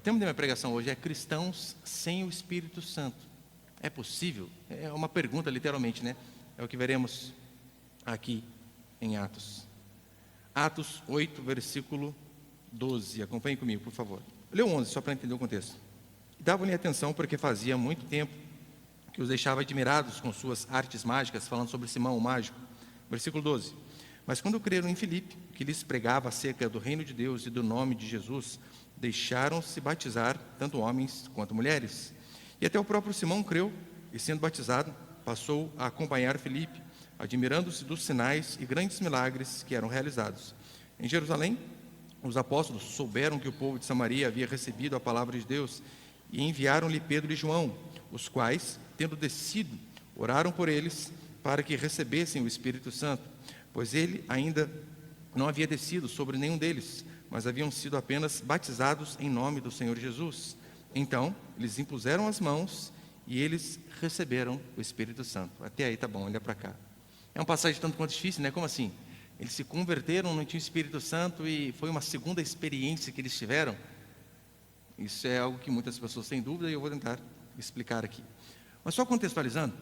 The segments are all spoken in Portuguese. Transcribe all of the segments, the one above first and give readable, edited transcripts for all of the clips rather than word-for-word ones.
O tema da minha pregação hoje é cristãos sem o Espírito Santo. É possível? É uma pergunta, literalmente, né? É o que veremos aqui em Atos. Atos 8, versículo 12. Acompanhe comigo, por favor. Leu 11, só para entender o contexto. Davam-lhe atenção porque fazia muito tempo que os deixava admirados com suas artes mágicas, falando sobre Simão, o mágico. Versículo 12. Mas quando creram em Filipe, que lhes pregava acerca do reino de Deus e do nome de Jesus, deixaram-se batizar, tanto homens quanto mulheres. E até o próprio Simão creu, e sendo batizado, passou a acompanhar Filipe, admirando-se dos sinais e grandes milagres que eram realizados. Em Jerusalém, os apóstolos souberam que o povo de Samaria havia recebido a palavra de Deus, e enviaram-lhe Pedro e João, os quais, tendo descido, oraram por eles para que recebessem o Espírito Santo, pois ele ainda não havia descido sobre nenhum deles, mas haviam sido apenas batizados em nome do Senhor Jesus. Então, eles impuseram as mãos e eles receberam o Espírito Santo. Até aí tá bom, olha para cá. É uma passagem tanto quanto difícil, né? Como assim? Eles se converteram, não tinham Espírito Santo e foi uma segunda experiência que eles tiveram? Isso é algo que muitas pessoas têm dúvida e eu vou tentar explicar aqui. Mas só contextualizando,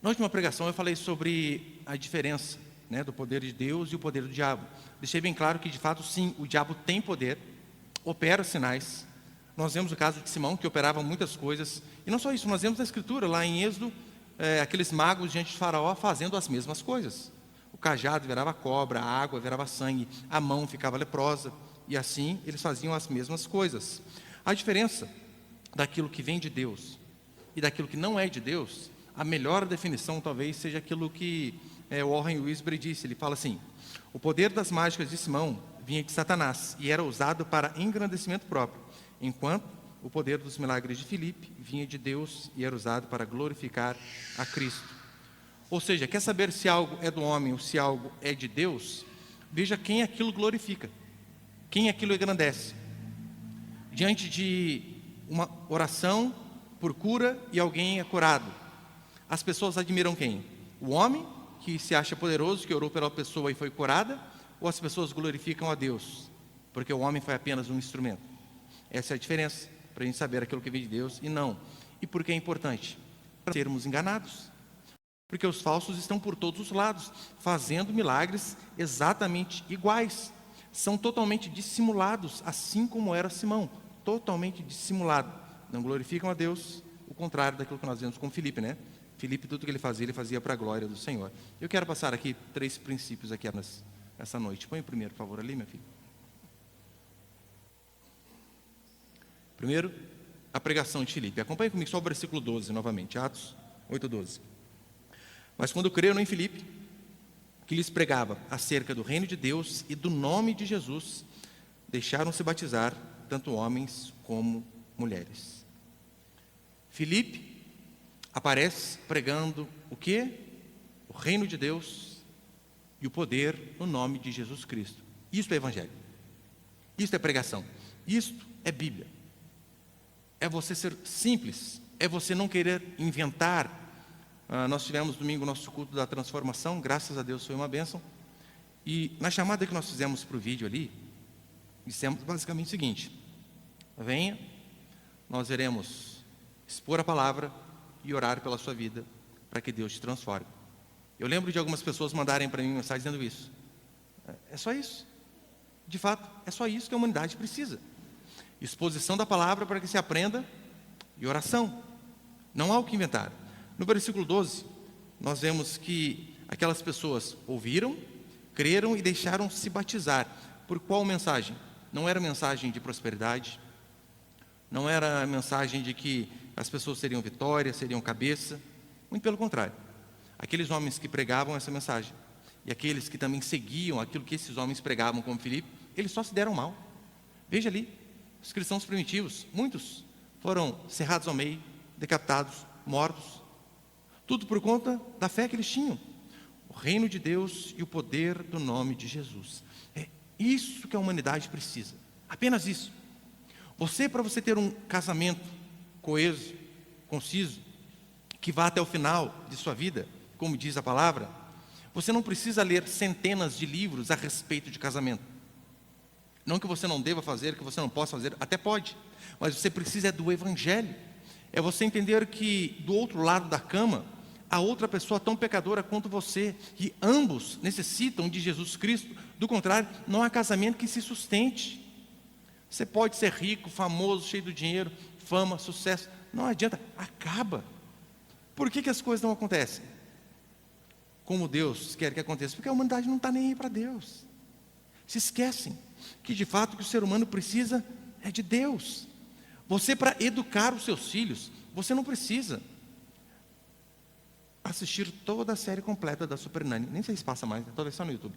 na última pregação eu falei sobre a diferença, né, do poder de Deus e o poder do diabo. Deixei bem claro que, de fato, sim, o diabo tem poder, opera sinais. Nós vemos o caso de Simão, que operava muitas coisas. E não só isso, nós vemos na Escritura, lá em Êxodo, aqueles magos diante de Faraó fazendo as mesmas coisas. O cajado virava cobra, a água virava sangue, a mão ficava leprosa. E assim, eles faziam as mesmas coisas. A diferença daquilo que vem de Deus e daquilo que não é de Deus, a melhor definição talvez seja aquilo que o Warren Wiersbe disse. Ele fala assim: o poder das mágicas de Simão vinha de Satanás e era usado para engrandecimento próprio, enquanto o poder dos milagres de Filipe vinha de Deus e era usado para glorificar a Cristo. Ou seja, quer saber se algo é do homem ou se algo é de Deus? Veja quem aquilo glorifica, quem aquilo engrandece. Diante de uma oração por cura e alguém é curado, as pessoas admiram quem? O homem, que se acha poderoso, que orou pela pessoa e foi curada, ou as pessoas glorificam a Deus, porque o homem foi apenas um instrumento? Essa é a diferença, para a gente saber aquilo que vem de Deus e não. E por que é importante? Para sermos enganados. Porque os falsos estão por todos os lados, fazendo milagres exatamente iguais. São totalmente dissimulados, assim como era Simão, totalmente dissimulado. Não glorificam a Deus, o contrário daquilo que nós vemos com Filipe, né? Filipe, tudo que ele fazia para a glória do Senhor. Eu quero passar aqui 3 princípios aqui essa noite. Põe o primeiro, por favor, ali, meu filho. Primeiro, a pregação de Filipe. Acompanhe comigo só o versículo 12, novamente. Atos 8:12. Mas quando creram em Filipe, que lhes pregava acerca do reino de Deus e do nome de Jesus, deixaram-se batizar, tanto homens como mulheres. Filipe aparece pregando o quê? O reino de Deus e o poder no nome de Jesus Cristo. Isto é evangelho. Isto é pregação. Isto é Bíblia. É você ser simples. É você não querer inventar. Nós tivemos domingo o nosso culto da transformação. Graças a Deus foi uma bênção. E na chamada que nós fizemos para o vídeo ali, dissemos basicamente o seguinte: venha, nós iremos expor a palavra e orar pela sua vida, para que Deus te transforme. Eu lembro de algumas pessoas mandarem para mim mensagem dizendo isso. É só isso. De fato, é só isso que a humanidade precisa. Exposição da palavra para que se aprenda e oração. Não há o que inventar. No versículo 12, nós vemos que aquelas pessoas ouviram, creram e deixaram-se batizar. Por qual mensagem? Não era mensagem de prosperidade, não era mensagem de que as pessoas seriam vitória, seriam cabeça. Muito pelo contrário. Aqueles homens que pregavam essa mensagem e aqueles que também seguiam aquilo que esses homens pregavam, como Filipe, eles só se deram mal. Veja ali, os cristãos primitivos, muitos foram cerrados ao meio, decapitados, mortos. Tudo por conta da fé que eles tinham. O reino de Deus e o poder do nome de Jesus. É isso que a humanidade precisa. Apenas isso. Para você ter um casamento coeso, conciso, que vá até o final de sua vida, como diz a palavra, você não precisa ler centenas de livros a respeito de casamento. Não que você não deva fazer, que você não possa fazer, até pode. Mas você precisa do Evangelho. É você entender que do outro lado da cama, há outra pessoa tão pecadora quanto você. E ambos necessitam de Jesus Cristo. Do contrário, não há casamento que se sustente. Você pode ser rico, famoso, cheio de dinheiro, fama, sucesso. Não adianta, acaba. Por que as coisas não acontecem? Como Deus quer que aconteça? Porque a humanidade não está nem aí para Deus. Se esquecem que de fato o que o ser humano precisa é de Deus. Você, para educar os seus filhos, você não precisa assistir toda a série completa da Super Nanny. Nem sei se passa mais, talvez só no YouTube.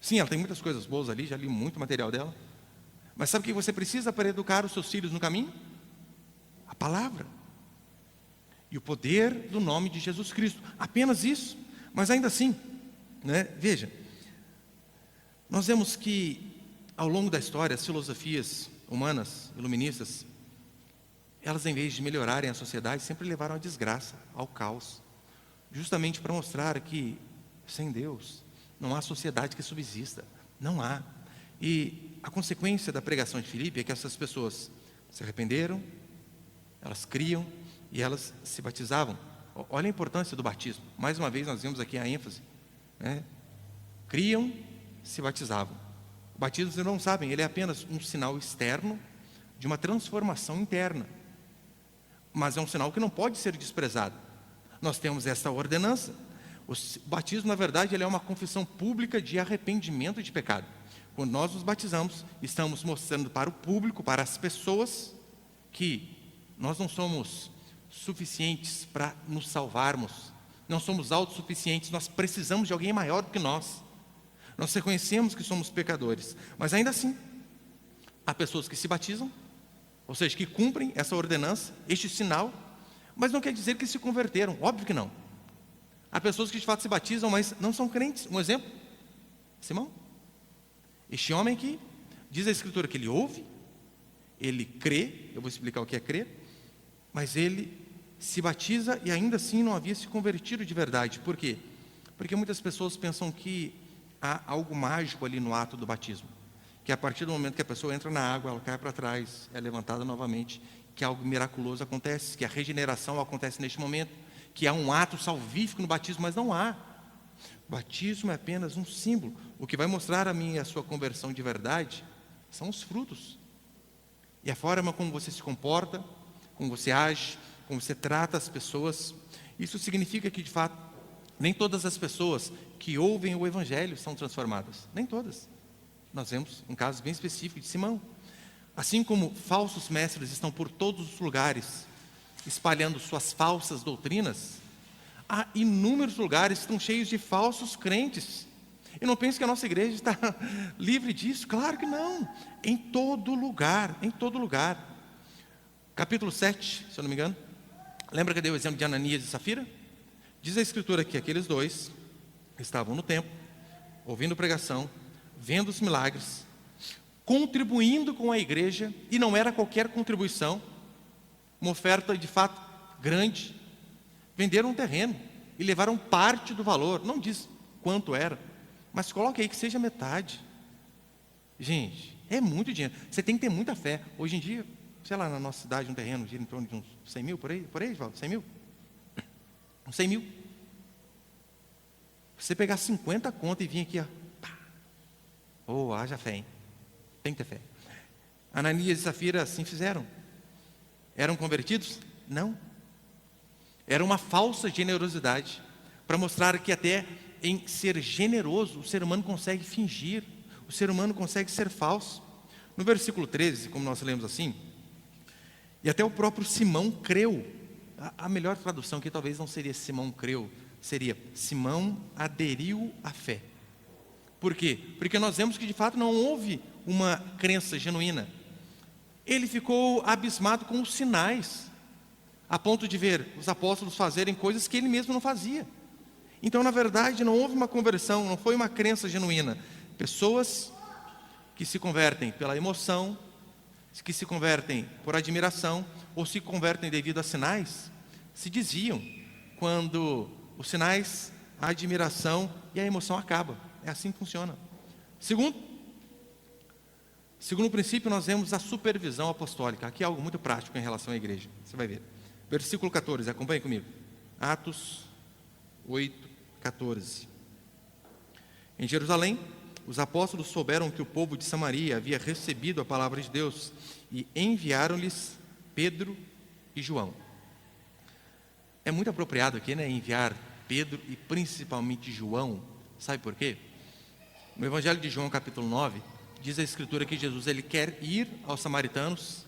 Sim, ela tem muitas coisas boas ali, já li muito material dela. Mas sabe o que você precisa para educar os seus filhos no caminho? A palavra. E o poder do nome de Jesus Cristo. Apenas isso. Mas ainda assim, né, veja, nós vemos que ao longo da história, as filosofias humanas, iluministas, elas em vez de melhorarem a sociedade, sempre levaram à desgraça, ao caos. Justamente para mostrar que sem Deus não há sociedade que subsista. Não há. E a consequência da pregação de Filipe é que essas pessoas se arrependeram, elas criam e elas se batizavam. Olha a importância do batismo. Mais uma vez nós vemos aqui a ênfase, né? Criam, se batizavam. O batismo, vocês não sabem, ele é apenas um sinal externo de uma transformação interna. Mas é um sinal que não pode ser desprezado. Nós temos essa ordenança. O batismo, na verdade, ele é uma confissão pública de arrependimento de pecado. Quando nós nos batizamos, estamos mostrando para o público, para as pessoas, que nós não somos suficientes para nos salvarmos. Não somos autossuficientes, nós precisamos de alguém maior do que nós. Nós reconhecemos que somos pecadores, mas ainda assim, há pessoas que se batizam, ou seja, que cumprem essa ordenança, este sinal, mas não quer dizer que se converteram, óbvio que não. Há pessoas que de fato se batizam, mas não são crentes. Um exemplo, Simão. Este homem aqui, diz a Escritura que ele ouve, ele crê, eu vou explicar o que é crer, mas ele se batiza e ainda assim não havia se convertido de verdade. Por quê? Porque muitas pessoas pensam que há algo mágico ali no ato do batismo, que a partir do momento que a pessoa entra na água, ela cai para trás, é levantada novamente, que algo miraculoso acontece, que a regeneração acontece neste momento, que há um ato salvífico no batismo, mas não há. O batismo é apenas um símbolo. O que vai mostrar a mim e a sua conversão de verdade são os frutos. E a forma como você se comporta, como você age, como você trata as pessoas. Isso significa que, de fato, nem todas as pessoas que ouvem o Evangelho são transformadas. Nem todas. Nós vemos um caso bem específico de Simão. Assim como falsos mestres estão por todos os lugares, espalhando suas falsas doutrinas, há inúmeros lugares que estão cheios de falsos crentes. Eu não penso que a nossa igreja está livre disso. Claro que não. Em todo lugar, em todo lugar. Capítulo 7, se eu não me engano. Lembra que eu dei o exemplo de Ananias e Safira? Diz a Escritura que aqueles dois estavam no templo, ouvindo pregação, vendo os milagres, contribuindo com a igreja, e não era qualquer contribuição, uma oferta de fato grande. Venderam um terreno e levaram parte do valor, não diz quanto era, mas coloque aí que seja metade. Gente, é muito dinheiro, você tem que ter muita fé. Hoje em dia, sei lá, na nossa cidade, um terreno gira em torno de uns 100 mil, por aí, Valdo, 100 mil? Uns 100 mil. Você pegar 50 contas e vir aqui, ó, pá. Oh, haja fé, hein? Tem que ter fé. Ananias e Safira assim fizeram. Eram convertidos? Não. Era uma falsa generosidade, para mostrar que até em ser generoso, o ser humano consegue fingir, o ser humano consegue ser falso. No versículo 13, como nós lemos assim, e até o próprio Simão creu. A melhor tradução aqui talvez não seria Simão creu, seria Simão aderiu à fé. Por quê? Porque nós vemos que de fato não houve uma crença genuína. Ele ficou abismado com os sinais, a ponto de ver os apóstolos fazerem coisas que ele mesmo não fazia. Então, na verdade, não houve uma conversão, não foi uma crença genuína. Pessoas que se convertem pela emoção, que se convertem por admiração, ou se convertem devido a sinais, se desviam quando os sinais, a admiração e a emoção acabam. É assim que funciona. Segundo, Segundo princípio, nós vemos a supervisão apostólica. Aqui é algo muito prático em relação à igreja. Você vai ver. Versículo 14, acompanhe comigo. Atos 8, 14. Em Jerusalém, os apóstolos souberam que o povo de Samaria havia recebido a palavra de Deus e enviaram-lhes Pedro e João. É muito apropriado aqui, né, enviar Pedro e principalmente João. Sabe por quê? No Evangelho de João, capítulo 9, diz a Escritura que Jesus ele quer ir aos samaritanos,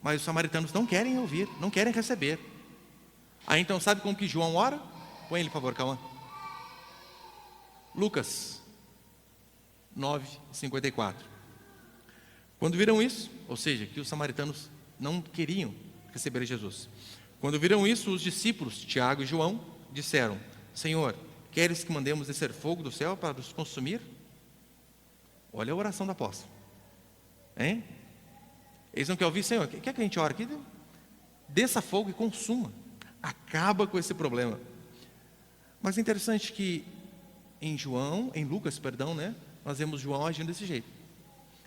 mas os samaritanos não querem ouvir, não querem receber. Aí então, sabe como que João ora? Põe ele, por favor, Cauã. Lucas 9, 54. Quando viram isso, ou seja, que os samaritanos não queriam receber Jesus. Quando viram isso, os discípulos, Tiago e João, disseram: Senhor, queres que mandemos descer fogo do céu para nos consumir? Olha a oração do apóstolo. Hein? Eles não querem ouvir, Senhor, quer que a gente ore aqui? Desça fogo e consuma. Acaba com esse problema. Mas é interessante que em Lucas, né, nós vemos João agindo desse jeito.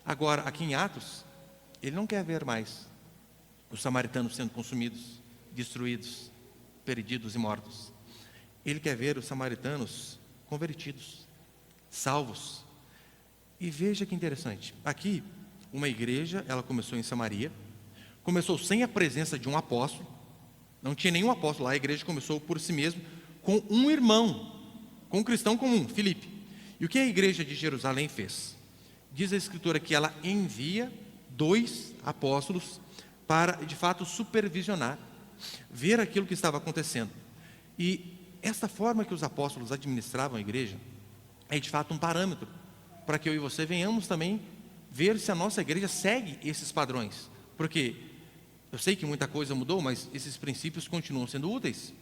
Agora, aqui em Atos, ele não quer ver mais os samaritanos sendo consumidos, destruídos, perdidos e mortos. Ele quer ver os samaritanos convertidos, salvos. E veja que interessante. Aqui, uma igreja, ela começou em Samaria, começou sem a presença de um apóstolo, não tinha nenhum apóstolo lá, a igreja começou por si mesmo, com um irmão, com um cristão comum, Filipe. E o que a igreja de Jerusalém fez? Diz a Escritura que ela envia 2 apóstolos para, de fato, supervisionar, ver aquilo que estava acontecendo. E esta forma que os apóstolos administravam a igreja é, de fato, um parâmetro para que eu e você venhamos também ver se a nossa igreja segue esses padrões. Porque eu sei que muita coisa mudou, mas esses princípios continuam sendo úteis.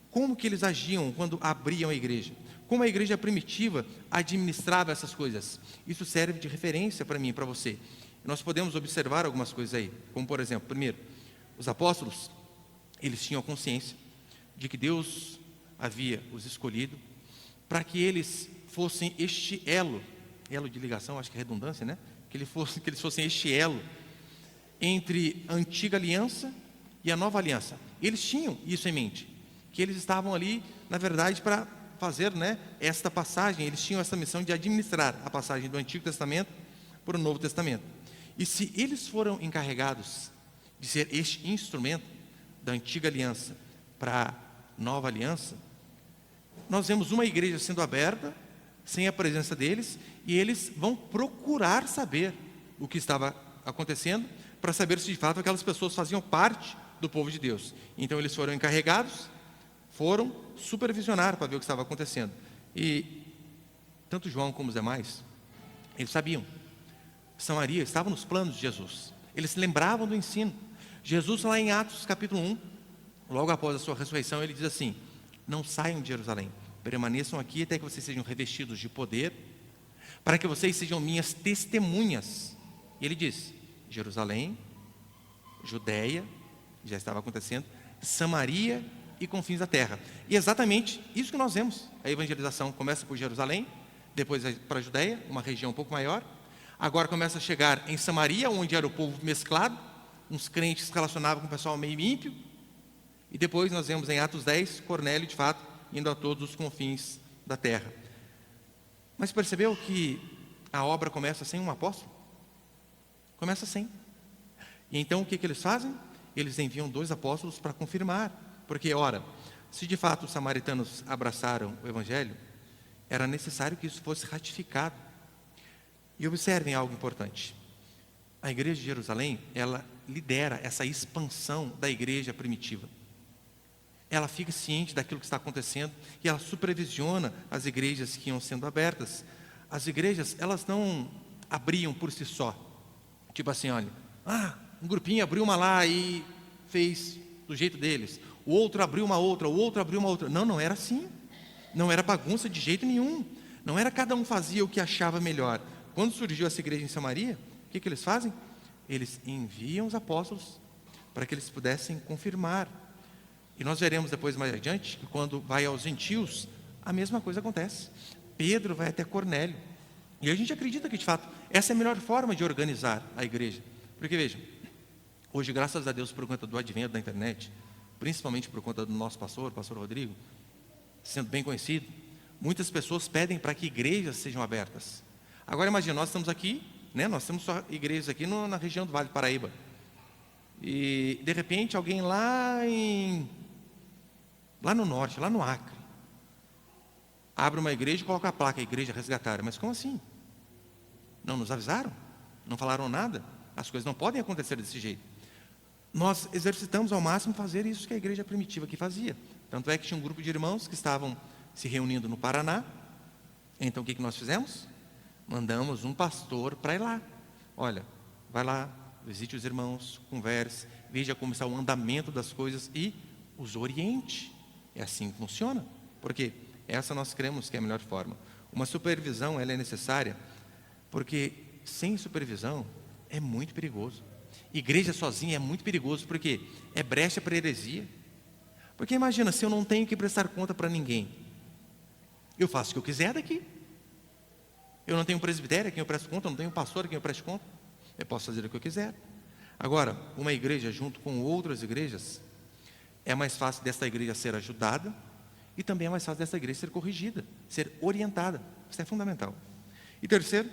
Como que eles agiam quando abriam a igreja? Como a igreja primitiva administrava essas coisas? Isso serve de referência para mim e para você. Nós podemos observar algumas coisas aí, como por exemplo, primeiro, os apóstolos, eles tinham a consciência de que Deus havia os escolhido para que eles fossem este elo de ligação, acho que é redundância, né? Que eles fossem este elo entre a antiga aliança e a nova aliança. Eles tinham isso em mente, que eles estavam ali, na verdade, para fazer, né, esta passagem, eles tinham essa missão de administrar a passagem do Antigo Testamento para o Novo Testamento. E se eles foram encarregados de ser este instrumento da antiga aliança para a nova aliança, nós vemos uma igreja sendo aberta, sem a presença deles, e eles vão procurar saber o que estava acontecendo, para saber se de fato aquelas pessoas faziam parte do povo de Deus. Então eles foram encarregados, foram supervisionar para ver o que estava acontecendo. E tanto João como os demais, eles sabiam. Samaria estava nos planos de Jesus. Eles se lembravam do ensino. Jesus, lá em Atos capítulo 1, logo após a sua ressurreição, ele diz assim: não saiam de Jerusalém, permaneçam aqui até que vocês sejam revestidos de poder, para que vocês sejam minhas testemunhas. E ele diz: Jerusalém, Judeia, já estava acontecendo, Samaria e confins da terra. E exatamente isso que nós vemos. A evangelização começa por Jerusalém, depois para a Judeia, uma região um pouco maior. Agora começa a chegar em Samaria, onde era o povo mesclado, uns crentes se relacionavam com o pessoal meio ímpio. E depois nós vemos em Atos 10, Cornélio, de fato, indo a todos os confins da terra. Mas percebeu que a obra começa sem um apóstolo? Começa sem. E então o que eles fazem? Eles enviam 2 apóstolos para confirmar. Porque, ora, se de fato os samaritanos abraçaram o evangelho, era necessário que isso fosse ratificado. E observem algo importante. A igreja de Jerusalém, ela lidera essa expansão da igreja primitiva. Ela fica ciente daquilo que está acontecendo e ela supervisiona as igrejas que iam sendo abertas. As igrejas, elas não abriam por si só. Tipo assim, olha, um grupinho abriu uma lá e fez do jeito deles. O outro abriu uma outra, o outro abriu uma outra. Não, não era assim. Não era bagunça de jeito nenhum. Não era cada um fazia o que achava melhor. Quando surgiu essa igreja em Samaria, o que eles fazem? Eles enviam os apóstolos para que eles pudessem confirmar. E nós veremos depois mais adiante que quando vai aos gentios, a mesma coisa acontece. Pedro vai até Cornélio E a gente acredita que, de fato, essa é a melhor forma de organizar a igreja. Porque, vejam, hoje, graças a Deus, por conta do advento da internet, principalmente por conta do nosso pastor, o pastor Rodrigo, sendo bem conhecido, muitas pessoas pedem para que igrejas sejam abertas. Agora, imagina, nós estamos aqui, né, nós temos só igrejas aqui na região do Vale do Paraíba. E, de repente, alguém lá no norte, lá no Acre, abre uma igreja e coloca a placa, Igreja Resgatária. Mas como assim? Não nos avisaram? Não falaram nada? As coisas não podem acontecer desse jeito. Nós exercitamos ao máximo fazer isso que a igreja primitiva aqui fazia. Tanto é que tinha um grupo de irmãos que estavam se reunindo no Paraná. Então o que nós fizemos? Mandamos um pastor para ir lá. Olha, vai lá, visite os irmãos, converse, veja como está o andamento das coisas e os oriente. É assim que funciona. Por quê? Essa nós cremos que é a melhor forma. Uma supervisão, ela é necessária, porque sem supervisão é muito perigoso. Igreja sozinha é muito perigoso, porque é brecha para heresia. Porque imagina, se eu não tenho que prestar conta para ninguém, eu faço o que eu quiser daqui. Eu não tenho presbitério a quem eu presto conta, eu não tenho pastor a quem eu presto conta. Eu posso fazer o que eu quiser. Agora, uma igreja junto com outras igrejas, é mais fácil dessa igreja ser ajudada, e também é mais fácil dessa igreja ser corrigida, ser orientada. Isso é fundamental. E terceiro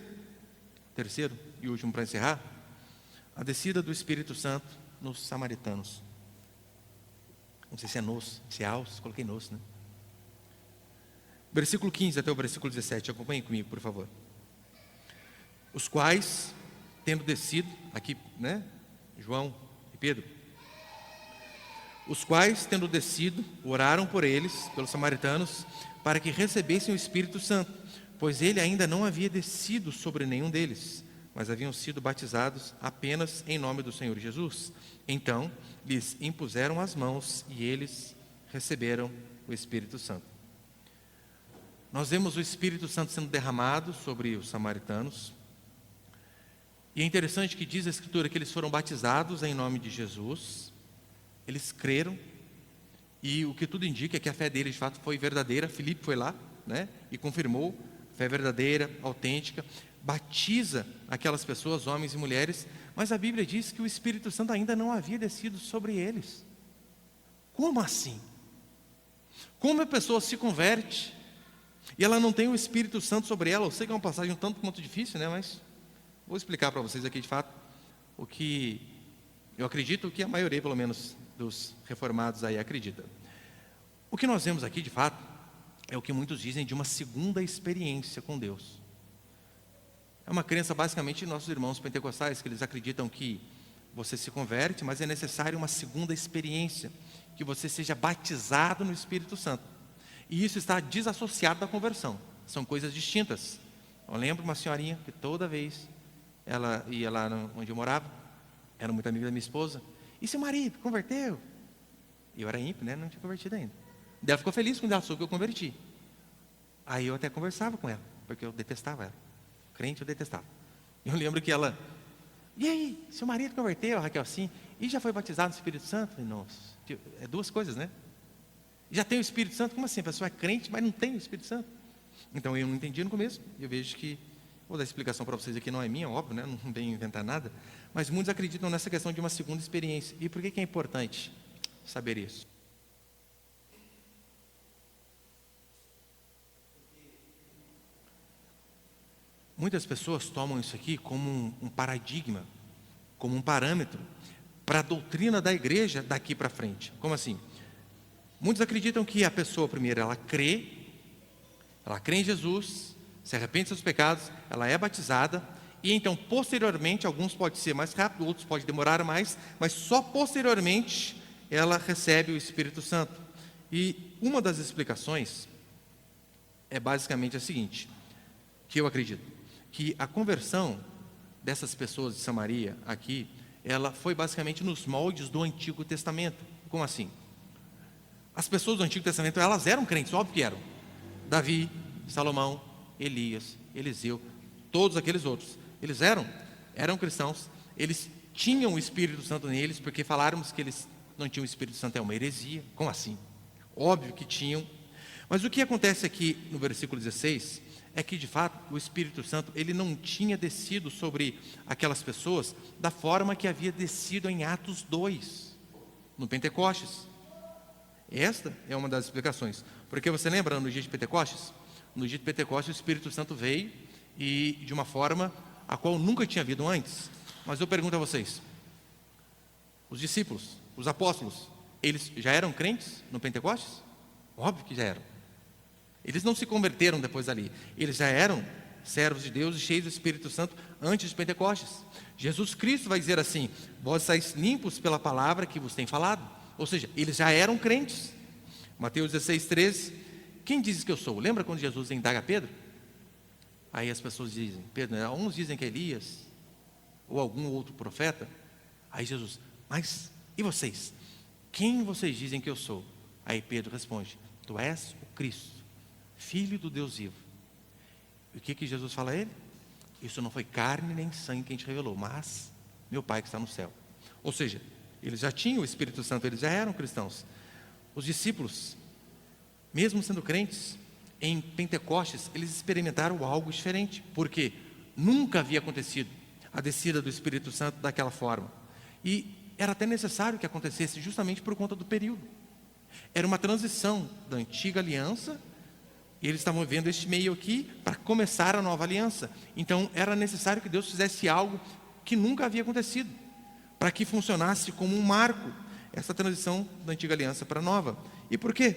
e último para encerrar, a descida do Espírito Santo nos samaritanos. Não sei se é nos, se é aos, coloquei nos, né? Versículo 15 até o versículo 17, acompanhem comigo, por favor. Os quais, tendo descido, aqui, né, João e Pedro, os quais, tendo descido, oraram por eles, pelos samaritanos, para que recebessem o Espírito Santo, pois ele ainda não havia descido sobre nenhum deles, mas haviam sido batizados apenas em nome do Senhor Jesus. Então, lhes impuseram as mãos e eles receberam o Espírito Santo. Nós vemos o Espírito Santo sendo derramado sobre os samaritanos. E é interessante que diz a Escritura que eles foram batizados em nome de Jesus. Eles creram. E o que tudo indica é que a fé deles de fato foi verdadeira. Filipe foi lá, né, e confirmou. Fé verdadeira, autêntica. Batiza aquelas pessoas, homens e mulheres. Mas a Bíblia diz que o Espírito Santo ainda não havia descido sobre eles. Como assim? Como a pessoa se converte e ela não tem o Espírito Santo sobre ela? Eu sei que é uma passagem um tanto quanto difícil, né? Mas vou explicar para vocês aqui de fato o que eu acredito, que a maioria, pelo menos, dos reformados aí acredita. O que nós vemos aqui de fato é o que muitos dizem de uma segunda experiência com Deus. É uma crença basicamente de nossos irmãos pentecostais, que eles acreditam que você se converte, mas é necessário uma segunda experiência, que você seja batizado no Espírito Santo. E isso está desassociado da conversão. São coisas distintas. Eu lembro uma senhorinha que toda vez ela ia lá onde eu morava, era muito amiga da minha esposa, e seu marido converteu? E eu era ímpio, né? Não tinha convertido ainda. Ela ficou feliz quando ela soube que eu converti. Aí eu até conversava com ela, porque eu detestava ela. Crente eu detestava. Eu lembro que ela, e aí, seu marido converteu, Raquel, sim, e já foi batizado no Espírito Santo? Falei, nossa, é duas coisas, né? Já tem o Espírito Santo? Como assim? A pessoa é crente, mas não tem o Espírito Santo? Então eu não entendi no começo. Eu vejo que, vou dar explicação para vocês aqui, não é minha, óbvio, né? Não venho inventar nada. Mas muitos acreditam nessa questão de uma segunda experiência. E por que é importante saber isso? Muitas pessoas tomam isso aqui como um paradigma, como um parâmetro para a doutrina da igreja daqui para frente. Como assim? Muitos acreditam que a pessoa, primeiro, ela crê em Jesus, se arrepende dos seus pecados, ela é batizada, e então, posteriormente, alguns pode ser mais rápido, outros pode demorar mais, mas só posteriormente ela recebe o Espírito Santo. E uma das explicações é basicamente a seguinte, que eu acredito, que a conversão dessas pessoas de Samaria aqui, ela foi basicamente nos moldes do Antigo Testamento. Como assim? As pessoas do Antigo Testamento, elas eram crentes, óbvio que eram. Davi, Salomão, Elias, Eliseu, todos aqueles outros. Eles eram cristãos, eles tinham o Espírito Santo neles, porque faláramos que eles não tinham o Espírito Santo é uma heresia. Como assim? Óbvio que tinham. Mas o que acontece aqui no versículo 16 é que, de fato, o Espírito Santo ele não tinha descido sobre aquelas pessoas da forma que havia descido em Atos 2, no Pentecostes. Esta é uma das explicações. Porque você lembra no dia de Pentecostes? No dia de Pentecostes o Espírito Santo veio e de uma forma a qual nunca tinha havido antes. Mas eu pergunto a vocês, os discípulos, os apóstolos, eles já eram crentes no Pentecostes? Óbvio que já eram. Eles não se converteram depois dali. Eles já eram servos de Deus e cheios do Espírito Santo antes de Pentecostes. Jesus Cristo vai dizer assim: vós sois limpos pela palavra que vos tem falado. Ou seja, eles já eram crentes. Mateus 16:13. Quem dizes que eu sou? Lembra quando Jesus indaga Pedro? Aí as pessoas dizem, Pedro, uns dizem que é Elias, ou algum outro profeta. Aí Jesus, mas e vocês? Quem vocês dizem que eu sou? Aí Pedro responde, tu és o Cristo, Filho do Deus vivo. E o que Jesus fala a ele? Isso não foi carne nem sangue quem te revelou, mas meu Pai que está no céu. Ou seja, eles já tinham o Espírito Santo, eles já eram cristãos. Os discípulos, mesmo sendo crentes, em Pentecostes, eles experimentaram algo diferente, porque nunca havia acontecido a descida do Espírito Santo daquela forma. E era até necessário que acontecesse justamente por conta do período. Era uma transição da antiga aliança, e eles estavam vivendo este meio aqui para começar a nova aliança. Então era necessário que Deus fizesse algo que nunca havia acontecido, para que funcionasse como um marco, essa transição da antiga aliança para a nova. E por quê?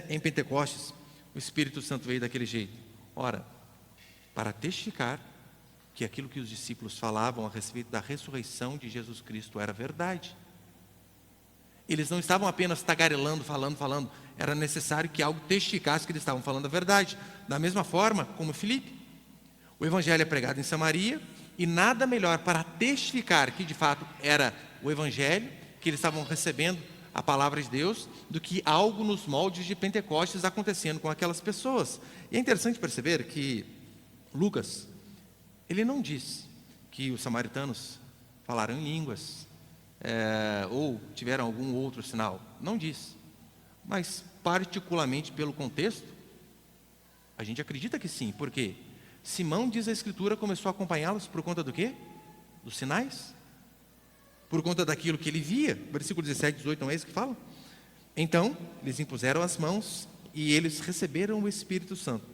Em Pentecostes, o Espírito Santo veio daquele jeito. Ora, para testificar que aquilo que os discípulos falavam a respeito da ressurreição de Jesus Cristo era verdade. Eles não estavam apenas tagarelando, falando. Era necessário que algo testificasse que eles estavam falando a verdade. Da mesma forma como Filipe. O evangelho é pregado em Samaria, e nada melhor para testificar que de fato era o evangelho, que eles estavam recebendo a palavra de Deus, do que algo nos moldes de Pentecostes acontecendo com aquelas pessoas. E é interessante perceber que Lucas, ele não diz que os samaritanos falaram em línguas, ou tiveram algum outro sinal. Não diz. Mas, particularmente pelo contexto, a gente acredita que sim. Por quê? Simão, diz a Escritura, começou a acompanhá-los por conta do quê? Dos sinais. Por conta daquilo que ele via. Versículo 17, 18, não é isso que fala? Então, eles impuseram as mãos e eles receberam o Espírito Santo.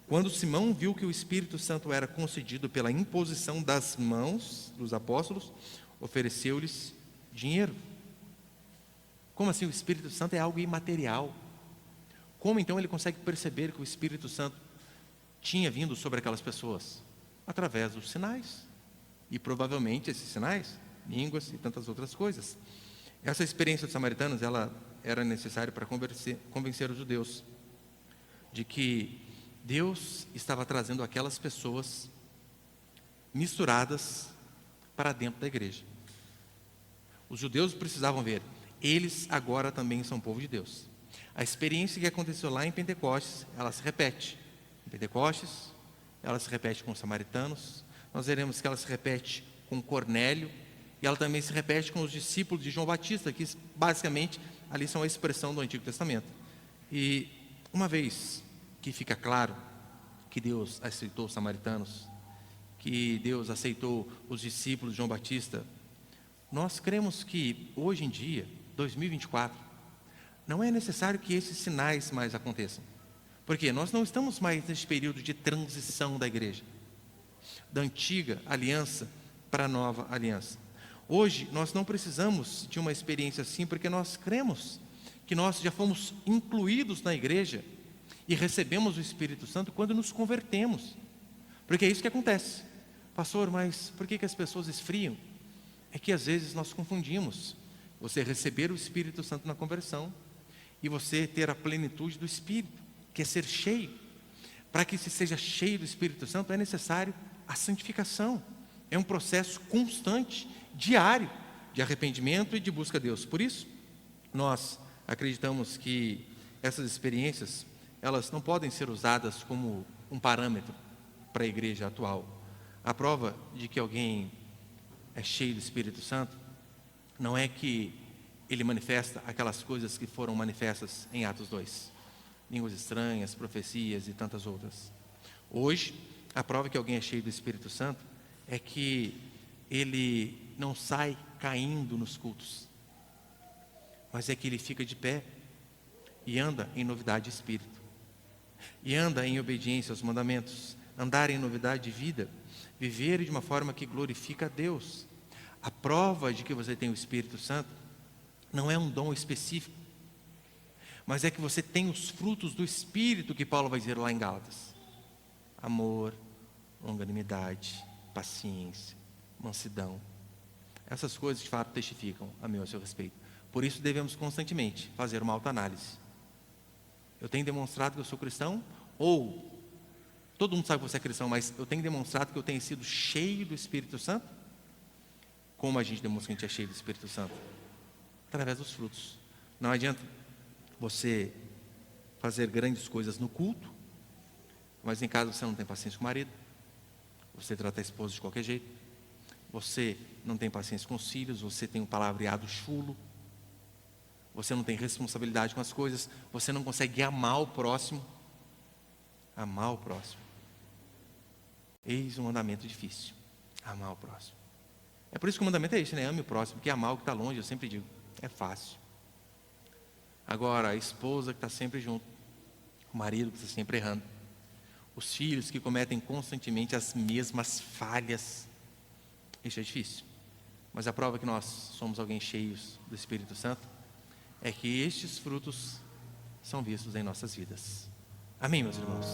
Quando Simão viu que o Espírito Santo era concedido pela imposição das mãos dos apóstolos, ofereceu-lhes dinheiro. Como assim? O Espírito Santo é algo imaterial. Como então ele consegue perceber que o Espírito Santo tinha vindo sobre aquelas pessoas? Através dos sinais. E provavelmente esses sinais, línguas e tantas outras coisas. Essa experiência dos samaritanos, ela era necessária para convencer os judeus de que Deus estava trazendo aquelas pessoas misturadas para dentro da igreja. Os judeus precisavam ver, eles agora também são povo de Deus. A experiência que aconteceu lá em Pentecostes, ela se repete. Em Pentecostes, ela se repete com os samaritanos. Nós veremos que ela se repete com Cornélio, e ela também se repete com os discípulos de João Batista, que basicamente ali são a expressão do Antigo Testamento. E uma vez que fica claro que Deus aceitou os samaritanos, que Deus aceitou os discípulos de João Batista, nós cremos que hoje em dia, 2024, não é necessário que esses sinais mais aconteçam. Porque nós não estamos mais nesse período de transição da igreja, da antiga aliança para a nova aliança. Hoje nós não precisamos de uma experiência assim, porque nós cremos que nós já fomos incluídos na igreja e recebemos o Espírito Santo quando nos convertemos. Porque é isso que acontece. Pastor, mas por que as pessoas esfriam? É que às vezes nós confundimos você receber o Espírito Santo na conversão e você ter a plenitude do Espírito, que é ser cheio. Para que se seja cheio do Espírito Santo é necessário a santificação. É um processo constante, diário, de arrependimento e de busca a Deus. Por isso, nós acreditamos que essas experiências, elas não podem ser usadas como um parâmetro para a igreja atual. A prova de que alguém é cheio do Espírito Santo não é que ele manifesta aquelas coisas que foram manifestas em Atos 2. línguas estranhas, profecias e tantas outras. Hoje, a prova que alguém é cheio do Espírito Santo é que ele não sai caindo nos cultos, mas é que ele fica de pé e anda em novidade de espírito, e anda em obediência aos mandamentos, andar em novidade de vida, viver de uma forma que glorifica a Deus. A prova de que você tem o Espírito Santo não é um dom específico, mas é que você tem os frutos do Espírito que Paulo vai dizer lá em Gálatas: amor, longanimidade, paciência, mansidão. Essas coisas de fato testificam a meu a seu respeito. Por isso devemos constantemente fazer uma autoanálise. Eu tenho demonstrado que eu sou cristão? Ou todo mundo sabe que você é cristão, mas eu tenho demonstrado que eu tenho sido cheio do Espírito Santo? Como a gente demonstra que a gente é cheio do Espírito Santo? Através dos frutos. Não adianta você fazer grandes coisas no culto, mas em casa você não tem paciência com o marido, você trata a esposa de qualquer jeito, você não tem paciência com os filhos, você tem um palavreado chulo, você não tem responsabilidade com as coisas, você não consegue amar o próximo. Amar o próximo. Eis um mandamento difícil: amar o próximo. É por isso que o mandamento é esse, né? Ame o próximo, porque amar o que está longe, eu sempre digo, é fácil. Agora, a esposa que está sempre junto, o marido que está sempre errando, os filhos que cometem constantemente as mesmas falhas, isso é difícil. Mas a prova que nós somos alguém cheios do Espírito Santo é que estes frutos são vistos em nossas vidas. Amém, meus irmãos?